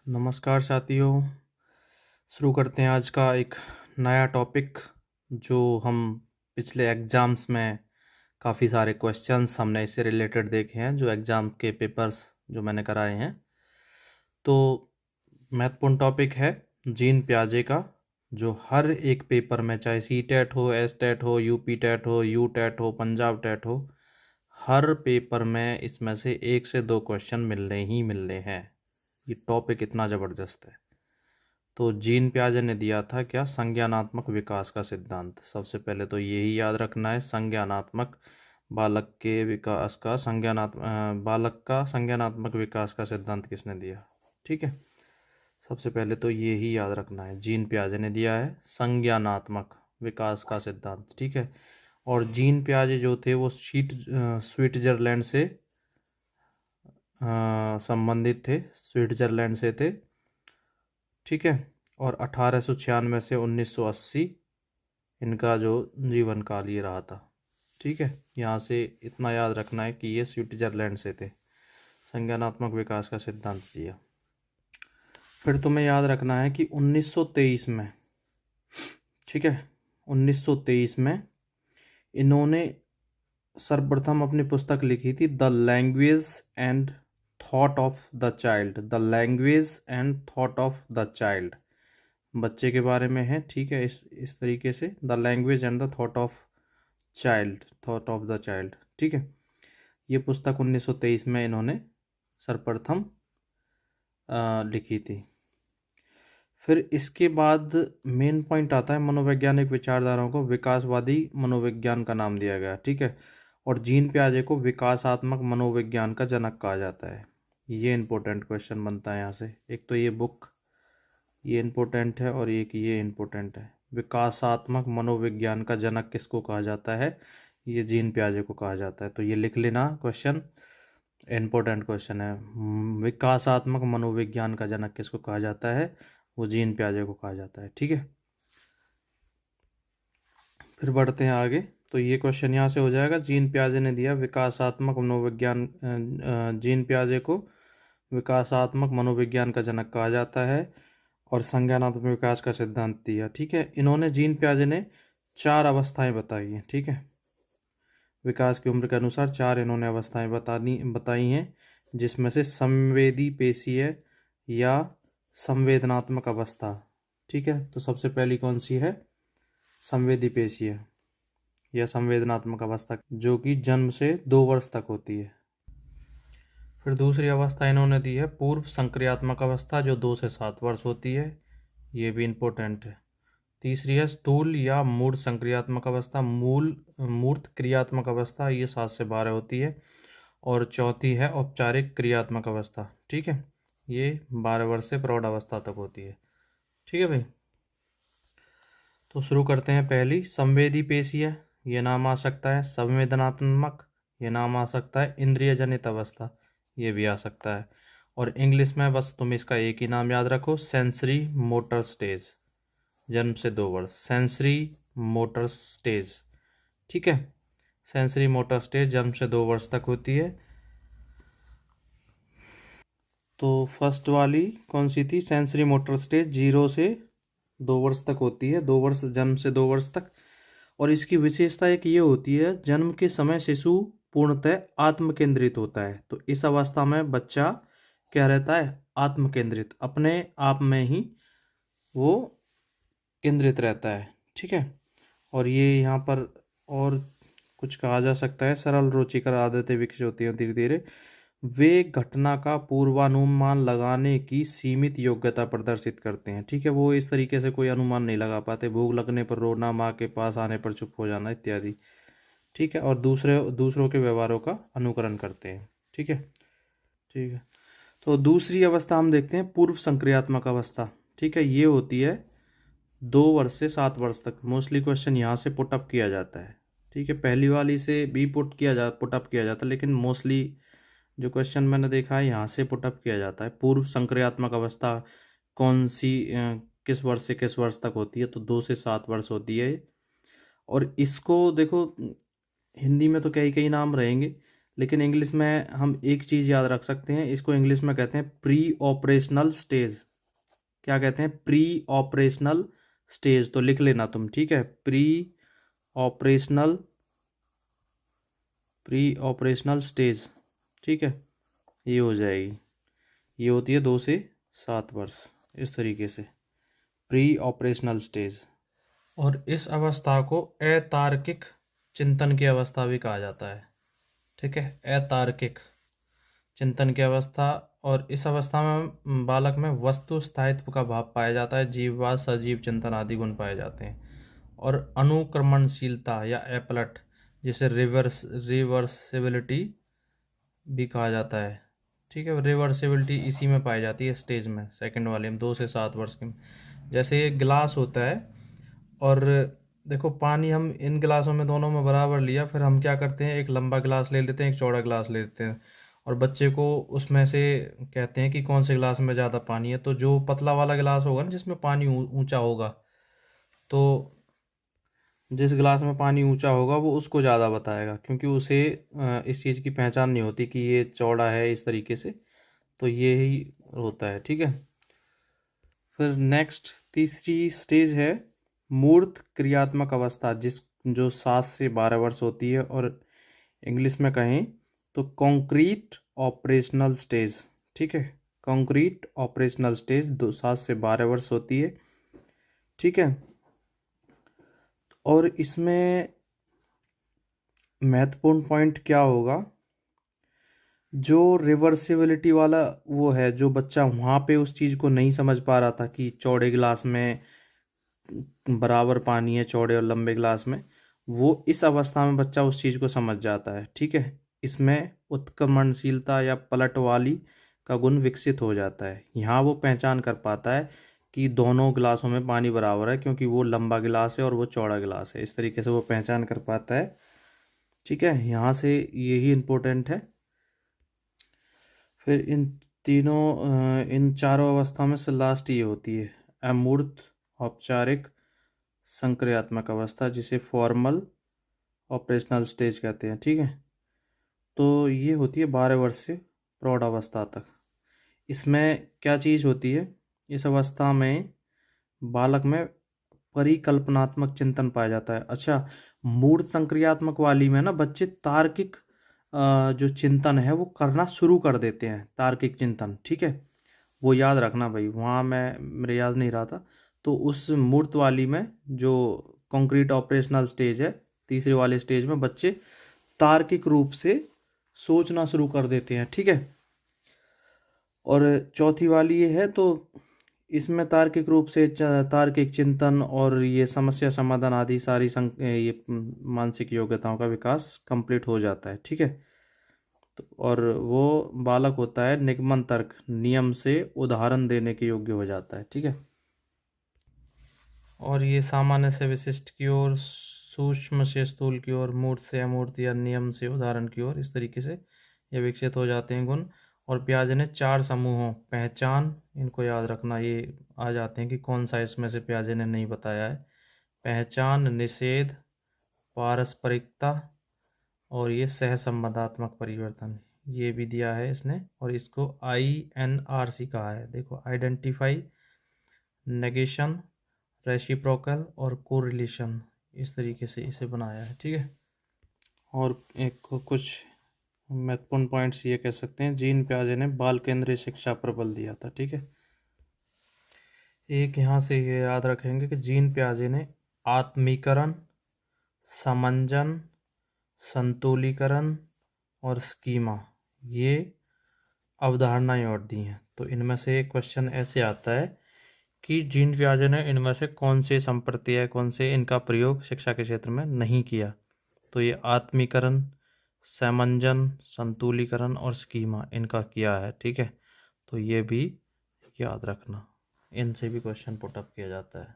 नमस्कार साथियों। शुरू करते हैं आज का एक नया टॉपिक जो हम पिछले एग्ज़ाम्स में काफ़ी सारे क्वेश्चंस हमने इससे रिलेटेड देखे हैं, जो एग्ज़ाम के पेपर्स जो मैंने कराए हैं। तो महत्वपूर्ण टॉपिक है जीन पियाजे का, जो हर एक पेपर में, चाहे सी टेट हो, एस टेट हो, यूपी टेट हो, यू टेट हो, पंजाब टेट हो, हर पेपर में इसमें से 1 से 2 क्वेश्चन मिलने ही मिलने हैं। ये टॉपिक इतना ज़बरदस्त है। तो जीन पियाजे ने दिया था क्या? संज्ञानात्मक विकास का सिद्धांत। सबसे पहले तो यही याद रखना है, संज्ञानात्मक बालक के विकास का बालक का संज्ञानात्मक विकास का सिद्धांत किसने दिया? ठीक है, सबसे पहले तो यही याद रखना है, जीन पियाजे ने दिया है संज्ञानात्मक विकास का सिद्धांत। ठीक है, और जीन पियाजे जो थे वो स्विट्जरलैंड से संबंधित थे, स्विट्जरलैंड से थे। ठीक है, और 1896 से 1980 इनका जो जीवन काल ये रहा था। ठीक है, यहाँ से इतना याद रखना है कि ये स्विट्जरलैंड से थे, संज्ञानात्मक विकास का सिद्धांत दिया। फिर तुम्हें याद रखना है कि 1923 में, ठीक है, 1923 में इन्होंने सर्वप्रथम अपनी पुस्तक लिखी थी, the language and thought of the child. The language and thought of the child, बच्चे के बारे में है। ठीक है, इस तरीके से, the language and the thought of the child. ठीक है, ये पुस्तक 1923 में इन्होंने सर्वप्रथम लिखी थी। फिर इसके बाद मेन पॉइंट आता है, मनोवैज्ञानिक विचारधाराओं को विकासवादी मनोविज्ञान का नाम दिया गया। ठीक है, और जीन पियाजे को विकासात्मक मनोविज्ञान का जनक कहा जाता है। ये इंपॉर्टेंट क्वेश्चन बनता है यहाँ से। एक तो ये बुक, ये इंपॉर्टेंट है, और एक ये इंपॉर्टेंट है, विकासात्मक मनोविज्ञान का जनक किसको कहा जाता है? ये जीन पियाजे को कहा जाता है। तो ये लिख लेना, क्वेश्चन इंपॉर्टेंट क्वेश्चन है। विकासात्मक मनोविज्ञान का जनक किसको कहा जाता है? वो जीन पियाजे को कहा जाता है। ठीक है, फिर बढ़ते हैं आगे। तो ये क्वेश्चन यहाँ से हो जाएगा, जीन पियाजे ने दिया विकासात्मक मनोविज्ञान, जीन पियाजे को विकासात्मक मनोविज्ञान का जनक कहा जाता है और संज्ञानात्मक विकास का सिद्धांत दिया। ठीक है, इन्होंने, जीन पियाजे ने 4 अवस्थाएं बताई हैं। ठीक है, विकास की उम्र के अनुसार 4 इन्होंने अवस्थाएं बताई हैं, जिसमें से संवेदी पेशीय या संवेदनात्मक अवस्था। ठीक है, तो सबसे पहली कौन सी है? संवेदी पेशीय या संवेदनात्मक अवस्था, जो कि जन्म से 2 वर्ष तक होती है। फिर दूसरी अवस्था इन्होंने दी है पूर्व संक्रियात्मक अवस्था, जो 2 से 7 वर्ष होती है। ये भी इम्पोर्टेंट है। तीसरी है स्थूल या मूर्त संक्रियात्मक अवस्था, मूर्त क्रियात्मक अवस्था, ये 7 से 12 होती है। और चौथी है औपचारिक क्रियात्मक अवस्था। ठीक है, ये 12 वर्ष से प्रौढ़ अवस्था तक होती है। ठीक है भाई, तो शुरू करते हैं। पहली, संवेदी पेशीय, ये नाम आ सकता है। संवेदनात्मक, ये नाम आ सकता है। इंद्रिय जनित अवस्था, ये भी आ सकता है। और इंग्लिश में बस तुम इसका एक ही नाम याद रखो, सेंसरी मोटर स्टेज, जन्म से 2 वर्ष, सेंसरी मोटर स्टेज। ठीक है, सेंसरी मोटर स्टेज जन्म से 2 वर्ष तक होती है। तो फर्स्ट वाली कौन सी थी? सेंसरी मोटर स्टेज 0 से 2 वर्ष तक होती है, 2 वर्ष, जन्म से 2 वर्ष तक। और इसकी विशेषता एक ये होती है, जन्म के समय शिशु पूर्णतः आत्म केंद्रित होता है। तो इस अवस्था में बच्चा क्या रहता है? आत्म केंद्रित, अपने आप में ही वो केंद्रित रहता है। ठीक है, और ये यहाँ पर और कुछ कहा जा सकता है, सरल रुचिकर आदतें विकसित होती हैं धीरे धीरे। वे घटना का पूर्वानुमान लगाने की सीमित योग्यता प्रदर्शित करते हैं। ठीक है, वो इस तरीके से कोई अनुमान नहीं लगा पाते, भूख लगने पर रोना, माँ के पास आने पर चुप हो जाना इत्यादि। ठीक है, और दूसरों के व्यवहारों का अनुकरण करते हैं। ठीक है, ठीक है, तो दूसरी अवस्था हम देखते हैं, पूर्व संक्रियात्मक अवस्था। ठीक है, ये होती है 2 वर्ष से 7 वर्ष तक। मोस्टली क्वेश्चन यहाँ से पुटअप किया जाता है। ठीक है, पहली वाली से भी पुटअप किया जाता है, लेकिन मोस्टली जो क्वेश्चन मैंने देखा है यहाँ से पुटअप किया जाता है। पूर्व संक्रियात्मक अवस्था कौन सी, किस वर्ष से किस वर्ष तक होती है? तो 2 से 7 वर्ष होती है। और इसको देखो, हिंदी में तो कई कई नाम रहेंगे, लेकिन इंग्लिश में हम एक चीज़ याद रख सकते हैं, इसको इंग्लिश में कहते हैं प्री ऑपरेशनल स्टेज। क्या कहते हैं? Pre operational stage. तो लिख लेना तुम, ठीक है, ऑपरेशनल प्री ऑपरेशनल स्टेज, ठीक है, ये हो जाएगी। ये होती है 2 से 7 वर्ष, इस तरीके से प्री ऑपरेशनल स्टेज। और इस अवस्था को अतार्किक चिंतन की अवस्था भी कहा जाता है, ठीक है, अतार्किक चिंतन की अवस्था। और इस अवस्था में बालक में वस्तु स्थायित्व का भाव पाया जाता है, जीववाद, सजीव चिंतन आदि गुण पाए जाते हैं। और अनुक्रमणशीलता या एपलट, जिसे रिवर्सिबिलिटी भी कहा जाता है, ठीक है, रिवर्सिबिलिटी इसी में पाई जाती है स्टेज में, सेकंड वाले में, 2 से 7 वर्ष के में। जैसे ये गिलास होता है, और देखो पानी हम इन गिलासों में दोनों में बराबर लिया, फिर हम क्या करते हैं, एक लंबा गिलास ले लेते हैं, एक चौड़ा गिलास ले लेते हैं, और बच्चे को उसमें से कहते हैं कि कौन से गिलास में ज़्यादा पानी है। तो जो पतला वाला गिलास होगा ना, जिसमें पानी ऊंचा होगा, तो जिस गिलास में पानी ऊंचा होगा वो उसको ज़्यादा बताएगा, क्योंकि उसे इस चीज़ की पहचान नहीं होती कि ये चौड़ा है इस तरीके से। तो ये ही होता है, ठीक है। फिर नेक्स्ट तीसरी स्टेज है मूर्त क्रियात्मक अवस्था, जो 7 से 12 वर्ष होती है, और इंग्लिश में कहें तो कॉन्क्रीट ऑपरेशनल स्टेज, ठीक है, कॉन्क्रीट ऑपरेशनल स्टेज 7 से 12 वर्ष होती है, ठीक है। और इसमें महत्वपूर्ण पॉइंट क्या होगा, जो रिवर्सिबिलिटी वाला वो है, जो बच्चा वहाँ पे उस चीज़ को नहीं समझ पा रहा था कि चौड़े गिलास में बराबर पानी है, चौड़े और लंबे गिलास में, वो इस अवस्था में बच्चा उस चीज़ को समझ जाता है, ठीक है। इसमें उत्क्रमणशीलता या पलट वाली का गुण विकसित हो जाता है। यहाँ वो पहचान कर पाता है कि दोनों गिलासों में पानी बराबर है, क्योंकि वो लंबा गिलास है और वो चौड़ा गिलास है, इस तरीके से वो पहचान कर पाता है, ठीक है। यहाँ से यही इम्पोर्टेंट है। फिर इन चारों अवस्था में से लास्ट ये होती है अमूर्त औपचारिक संक्रियात्मक अवस्था, जिसे फॉर्मल ऑपरेशनल स्टेज कहते हैं, ठीक है। तो ये होती है 12 वर्ष से प्रौढ़ अवस्था तक। इसमें क्या चीज़ होती है, इस अवस्था में बालक में परिकल्पनात्मक चिंतन पाया जाता है। अच्छा, मूर्त संक्रियात्मक वाली में ना बच्चे तार्किक जो चिंतन है वो करना शुरू कर देते हैं, तार्किक चिंतन, ठीक है, वो याद रखना भाई, वहाँ मेरे याद नहीं रहा था। तो उस मूर्त वाली में जो कॉन्क्रीट ऑपरेशनल स्टेज है, तीसरे वाले स्टेज में बच्चे तार्किक रूप से सोचना शुरू कर देते हैं, ठीक है। और चौथी वाली ये है, तो इसमें तार्किक रूप से तार्किक चिंतन और ये समस्या समाधान आदि सारी ये मानसिक योग्यताओं का विकास कंप्लीट हो जाता है, ठीक है। तो और वो बालक होता है निगमन तर्क नियम से उदाहरण देने के योग्य हो जाता है, ठीक है। और ये सामान्य से विशिष्ट की ओर, सूक्ष्म से स्थूल की ओर, मूर्त से अमूर्त या नियम से उदाहरण की ओर, इस तरीके से ये विकसित हो जाते हैं गुण। और पियाजे ने 4 समूहों, पहचान, इनको याद रखना, ये आ जाते हैं कि कौन सा इसमें से पियाजे ने नहीं बताया है। पहचान, निषेध, पारस्परिकता, और ये सहसंबंधात्मक परिवर्तन, ये भी दिया है इसने। और इसको INRC कहा है, देखो, आइडेंटिफाई, नेगेशन, रेसिप्रोकल और कोरिलेशन, इस तरीके से इसे बनाया है, ठीक है। और एक कुछ महत्वपूर्ण पॉइंट्स ये कह सकते हैं, जीन पियाजे ने बाल केंद्रीय शिक्षा पर बल दिया था, ठीक है। एक यहाँ से ये याद रखेंगे कि जीन पियाजे ने आत्मीकरण, समंजन, संतुलीकरण और स्कीमा, ये अवधारणाएं और दी हैं। तो इनमें से क्वेश्चन ऐसे आता है कि जीन पियाजे ने इनमें से कौन से संप्रत्यय, कौन से इनका प्रयोग शिक्षा के क्षेत्र में नहीं किया। तो ये आत्मीकरण, समंजन, संतुलीकरण और स्कीमा इनका किया है, ठीक है। तो ये भी याद रखना, इनसे भी क्वेश्चन पुट अप किया जाता है।